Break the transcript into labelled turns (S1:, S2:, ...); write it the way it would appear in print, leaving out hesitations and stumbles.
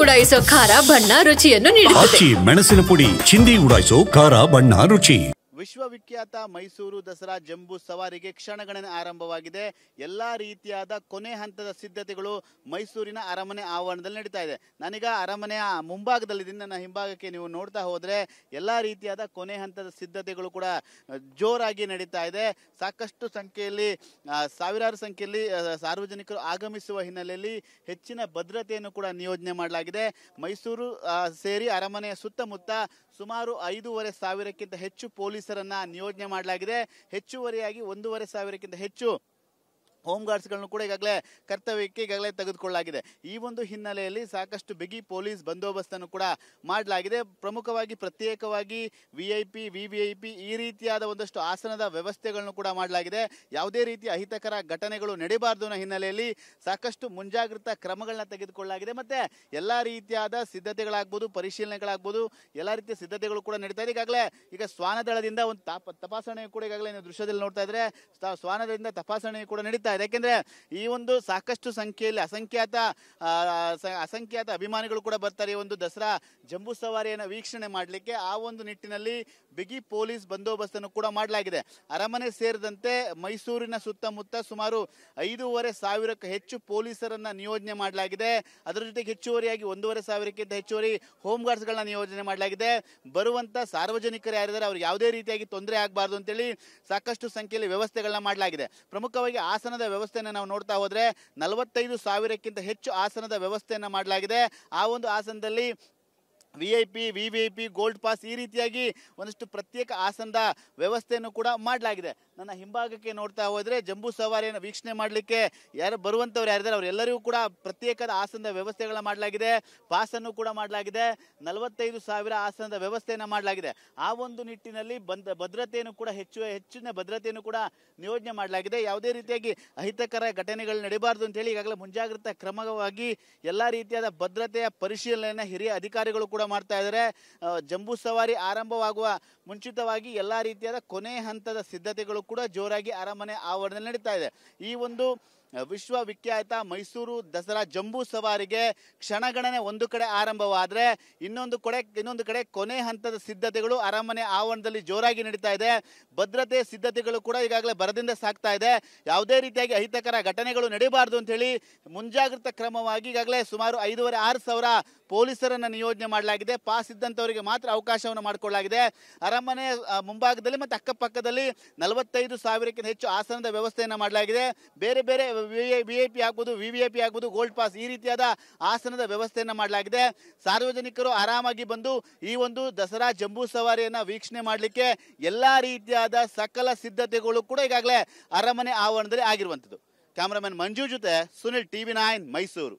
S1: ಉಡಾಯಿಸೋ ಖಾರ ಬಣ್ಣ ರುಚಿಯನ್ನು ನೀಡುತ್ತದೆ.
S2: ಮೆಣಸಿನ ಪುಡಿ ಚಿಂದಿ ಉಡಾಯಿಸೋ ಖಾರ ಬಣ್ಣ ರುಚಿ.
S3: ವಿಶ್ವವಿಖ್ಯಾತ ಮೈಸೂರು ದಸರಾ ಜಂಬೂ ಸವಾರಿಗೆ ಕ್ಷಣಗಣನೆ ಆರಂಭವಾಗಿದೆ. ಎಲ್ಲ ರೀತಿಯಾದ ಕೊನೆ ಹಂತದ ಸಿದ್ಧತೆಗಳು ಮೈಸೂರಿನ ಅರಮನೆ ಆವರಣದಲ್ಲಿ ನಡೀತಾ ಇದೆ. ನಾನೀಗ ಅರಮನೆಯ ಮುಂಭಾಗದಲ್ಲಿದ್ದೀನಿ. ನನ್ನ ಹಿಂಭಾಗಕ್ಕೆ ನೀವು ನೋಡ್ತಾ ಹೋದರೆ ಎಲ್ಲ ರೀತಿಯಾದ ಕೊನೆ ಹಂತದ ಸಿದ್ಧತೆಗಳು ಕೂಡ ಜೋರಾಗಿ ನಡೀತಾ ಇದೆ. ಸಾಕಷ್ಟು ಸಂಖ್ಯೆಯಲ್ಲಿ ಸಾವಿರಾರು ಸಂಖ್ಯೆಯಲ್ಲಿ ಸಾರ್ವಜನಿಕರು ಆಗಮಿಸುವ ಹಿನ್ನೆಲೆಯಲ್ಲಿ ಹೆಚ್ಚಿನ ಭದ್ರತೆಯನ್ನು ಕೂಡ ನಿಯೋಜನೆ ಮಾಡಲಾಗಿದೆ. ಮೈಸೂರು ಸೇರಿ ಅರಮನೆಯ ಸುತ್ತಮುತ್ತ ಸುಮಾರು 5,500ಕ್ಕಿಂತ ಹೆಚ್ಚು ಪೊಲೀಸರನ್ನ ನಿಯೋಜನೆ ಮಾಡಲಾಗಿದೆ. ಹೆಚ್ಚುವರಿಯಾಗಿ 1,500ಕ್ಕಿಂತ ಹೆಚ್ಚು ಹೋಮ್ ಗಾರ್ಡ್ಸ್ಗಳನ್ನು ಕೂಡ ಈಗಾಗಲೇ ಕರ್ತವ್ಯಕ್ಕೆ ಈಗಾಗಲೇ ತೆಗೆದುಕೊಳ್ಳಲಾಗಿದೆ. ಈ ಒಂದು ಹಿನ್ನೆಲೆಯಲ್ಲಿ ಸಾಕಷ್ಟು ಬಿಗಿ ಪೊಲೀಸ್ ಬಂದೋಬಸ್ತನ್ನು ಕೂಡ ಮಾಡಲಾಗಿದೆ. ಪ್ರಮುಖವಾಗಿ ಪ್ರತ್ಯೇಕವಾಗಿ VIP, VVIP ಈ ರೀತಿಯಾದ ಒಂದಷ್ಟು ಆಸನದ ವ್ಯವಸ್ಥೆಗಳನ್ನು ಕೂಡ ಮಾಡಲಾಗಿದೆ. ಯಾವುದೇ ರೀತಿಯ ಅಹಿತಕರ ಘಟನೆಗಳು ನಡೀಬಾರ್ದು ಅನ್ನೋ ಹಿನ್ನೆಲೆಯಲ್ಲಿ ಸಾಕಷ್ಟು ಮುಂಜಾಗ್ರತಾ ಕ್ರಮಗಳನ್ನ ತೆಗೆದುಕೊಳ್ಳಲಾಗಿದೆ. ಮತ್ತೆ ಎಲ್ಲ ರೀತಿಯಾದ ಸಿದ್ಧತೆಗಳಾಗ್ಬೋದು, ಪರಿಶೀಲನೆಗಳಾಗ್ಬೋದು, ಎಲ್ಲ ರೀತಿಯ ಸಿದ್ಧತೆಗಳು ಕೂಡ ನಡೀತಾ ಇದೆ. ಈಗ ಶ್ವಾನದಳದಿಂದ ಒಂದು ತಪಾಸಣೆ ಕೂಡ ಈಗಾಗಲೇ ನೀವು ದೃಶ್ಯದಲ್ಲಿ ನೋಡ್ತಾ ಇದ್ರೆ ಶ್ವಾನದಳದಿಂದ ತಪಾಸಣೆ ಕೂಡ ನಡೀತಾ ಇದೆ. ಯಾಕೆಂದ್ರೆ ಈ ಒಂದು ಸಾಕಷ್ಟು ಸಂಖ್ಯೆಯಲ್ಲಿ ಅಸಂಖ್ಯಾತ ಅಭಿಮಾನಿಗಳು ಕೂಡ ಬರ್ತಾರೆ ಈ ಒಂದು ದಸರಾ ಜಂಬೂ ಸವಾರಿಯನ್ನು ವೀಕ್ಷಣೆ ಮಾಡಲಿಕ್ಕೆ. ಆ ಒಂದು ನಿಟ್ಟಿನಲ್ಲಿ ಬಿಗಿ ಪೊಲೀಸ್ ಬಂದೋಬಸ್ತನ್ನು ಕೂಡ ಮಾಡಲಾಗಿದೆ. ಅರಮನೆ ಸೇರಿದಂತೆ ಮೈಸೂರಿನ ಸುತ್ತಮುತ್ತ ಸುಮಾರು 5,500ಕ್ಕೂ ಹೆಚ್ಚು ಪೊಲೀಸರನ್ನ ನಿಯೋಜನೆ ಮಾಡಲಾಗಿದೆ. ಅದರ ಜೊತೆಗೆ ಹೆಚ್ಚುವರಿಯಾಗಿ 1,500ಕ್ಕಿಂತ ಹೆಚ್ಚುವರಿ ಹೋಮ್ ಗಾರ್ಡ್ಸ್ಗಳನ್ನ ನಿಯೋಜನೆ ಮಾಡಲಾಗಿದೆ. ಬರುವಂತ ಸಾರ್ವಜನಿಕರು ಯಾರಿದ್ದಾರೆ ಅವ್ರಿಗೆ ಯಾವುದೇ ರೀತಿಯಾಗಿ ತೊಂದರೆ ಆಗಬಾರ್ದು ಅಂತೇಳಿ ಸಾಕಷ್ಟು ಸಂಖ್ಯೆಯಲ್ಲಿ ವ್ಯವಸ್ಥೆಗಳನ್ನ ಮಾಡಲಾಗಿದೆ. ಪ್ರಮುಖವಾಗಿ ಆಸನದ ವ್ಯವಸ್ಥೆಯನ್ನು ನಾವು ನೋಡ್ತಾ ಹೋದ್ರೆ 45,000ಕ್ಕಿಂತ ಹೆಚ್ಚು ಆಸನದ ವ್ಯವಸ್ಥೆಯನ್ನ ಮಾಡಲಾಗಿದೆ. ಆ ಒಂದು ಆಸನದಲ್ಲಿ VIP, VVIP, ಗೋಲ್ಡ್ ಪಾಸ್ ಈ ರೀತಿಯಾಗಿ ಒಂದಷ್ಟು ಪ್ರತ್ಯೇಕ ಆಸನದ ವ್ಯವಸ್ಥೆಯನ್ನು ಕೂಡ ಮಾಡಲಾಗಿದೆ. ನನ್ನ ಹಿಂಭಾಗಕ್ಕೆ ನೋಡ್ತಾ ಹೋದರೆ ಜಂಬೂ ಸವಾರಿಯನ್ನು ವೀಕ್ಷಣೆ ಮಾಡಲಿಕ್ಕೆ ಬರುವಂಥವ್ರು ಯಾರಿದ್ದಾರೆ ಅವರೆಲ್ಲರಿಗೂ ಕೂಡ ಪ್ರತ್ಯೇಕದ ಆಸನದ ವ್ಯವಸ್ಥೆಗಳನ್ನ ಮಾಡಲಾಗಿದೆ. ಪಾಸನ್ನು ಕೂಡ ಮಾಡಲಾಗಿದೆ. 45,000 ಆಸನದ ವ್ಯವಸ್ಥೆಯನ್ನು ಮಾಡಲಾಗಿದೆ. ಆ ಒಂದು ನಿಟ್ಟಿನಲ್ಲಿ ಭದ್ರತೆಯನ್ನು ಕೂಡ ಹೆಚ್ಚಿನ ಭದ್ರತೆಯನ್ನು ಕೂಡ ನಿಯೋಜನೆ ಮಾಡಲಾಗಿದೆ. ಯಾವುದೇ ರೀತಿಯಾಗಿ ಅಹಿತಕರ ಘಟನೆಗಳು ನಡೀಬಾರ್ದು ಅಂತ ಹೇಳಿ ಈಗಾಗಲೇ ಮುಂಜಾಗ್ರತಾ ಕ್ರಮವಾಗಿ ಎಲ್ಲ ರೀತಿಯಾದ ಭದ್ರತೆಯ ಪರಿಶೀಲನೆಯನ್ನು ಹಿರಿಯ ಅಧಿಕಾರಿಗಳು ಕೂಡ ಮಾಡ್ತಾ ಇದ್ದಾರೆ. ಜಂಬೂ ಸವಾರಿ ಆರಂಭವಾಗುವ ಮುಂಚಿತವಾಗಿ ಎಲ್ಲ ರೀತಿಯಾದ ಕೊನೆ ಹಂತದ ಸಿದ್ಧತೆಗಳು ಕೂಡ ಜೋರಾಗಿ ಅರಮನೆ ಆವರಣದಲ್ಲಿ ನಡೀತಾ ಇದೆ. ಈ ಒಂದು ವಿಶ್ವವಿಖ್ಯಾತ ಮೈಸೂರು ದಸರಾ ಜಂಬೂ ಸವಾರಿಗೆ ಕ್ಷಣಗಣನೆ ಒಂದು ಕಡೆ ಆರಂಭವಾದರೆ ಇನ್ನೊಂದು ಕಡೆ ಕೊನೆ ಹಂತದ ಸಿದ್ಧತೆಗಳು ಅರಮನೆ ಆವರಣದಲ್ಲಿ ಜೋರಾಗಿ ನಡೀತಾ ಇದೆ. ಭದ್ರತೆ ಸಿದ್ಧತೆಗಳು ಕೂಡ ಈಗಾಗಲೇ ಭರದಿಂದ ಸಾಗ್ತಾ ಇದೆ. ಯಾವುದೇ ರೀತಿಯಾಗಿ ಅಹಿತಕರ ಘಟನೆಗಳು ನಡೀಬಾರ್ದು ಅಂತ ಹೇಳಿ ಮುಂಜಾಗ್ರತಾ ಕ್ರಮವಾಗಿ ಈಗಾಗಲೇ ಸುಮಾರು 5,500 ಪೊಲೀಸರನ್ನ ನಿಯೋಜನೆ ಮಾಡಲಾಗಿದೆ. ಪಾಸ್ ಇದ್ದಂಥವರಿಗೆ ಮಾತ್ರ ಅವಕಾಶವನ್ನು ಮಾಡಿಕೊಳ್ಳಲಾಗಿದೆ. ಅರಮನೆ ಮುಂಭಾಗದಲ್ಲಿ ಮತ್ತು ಅಕ್ಕಪಕ್ಕದಲ್ಲಿ 45,000ಕ್ಕಿಂತ ಹೆಚ್ಚು ಆಸನದ ವ್ಯವಸ್ಥೆಯನ್ನು ಮಾಡಲಾಗಿದೆ. ಬೇರೆ ಬೇರೆ VIP ಆಗ್ಬೋದು, VVIP ಆಗ್ಬೋದು, ಗೋಲ್ಡ್ ಪಾಸ್ ಈ ರೀತಿಯಾದ ಆಸನದ ವ್ಯವಸ್ಥೆಯನ್ನು ಮಾಡಲಾಗಿದೆ. ಸಾರ್ವಜನಿಕರು ಆರಾಮಾಗಿ ಬಂದು ಈ ಒಂದು ದಸರಾ ಜಂಬೂ ಸವಾರಿಯನ್ನು ವೀಕ್ಷಣೆ ಮಾಡಲಿಕ್ಕೆ ಎಲ್ಲ ರೀತಿಯಾದ ಸಕಲ ಸಿದ್ಧತೆಗಳು ಕೂಡ ಈಗಾಗಲೇ ಅರಮನೆ ಆವರಣದಲ್ಲಿ ಆಗಿರುವಂಥದ್ದು. ಕ್ಯಾಮರಾಮನ್ ಮಂಜು ಜೊತೆ ಸುನಿಲ್, TV9 ಮೈಸೂರು.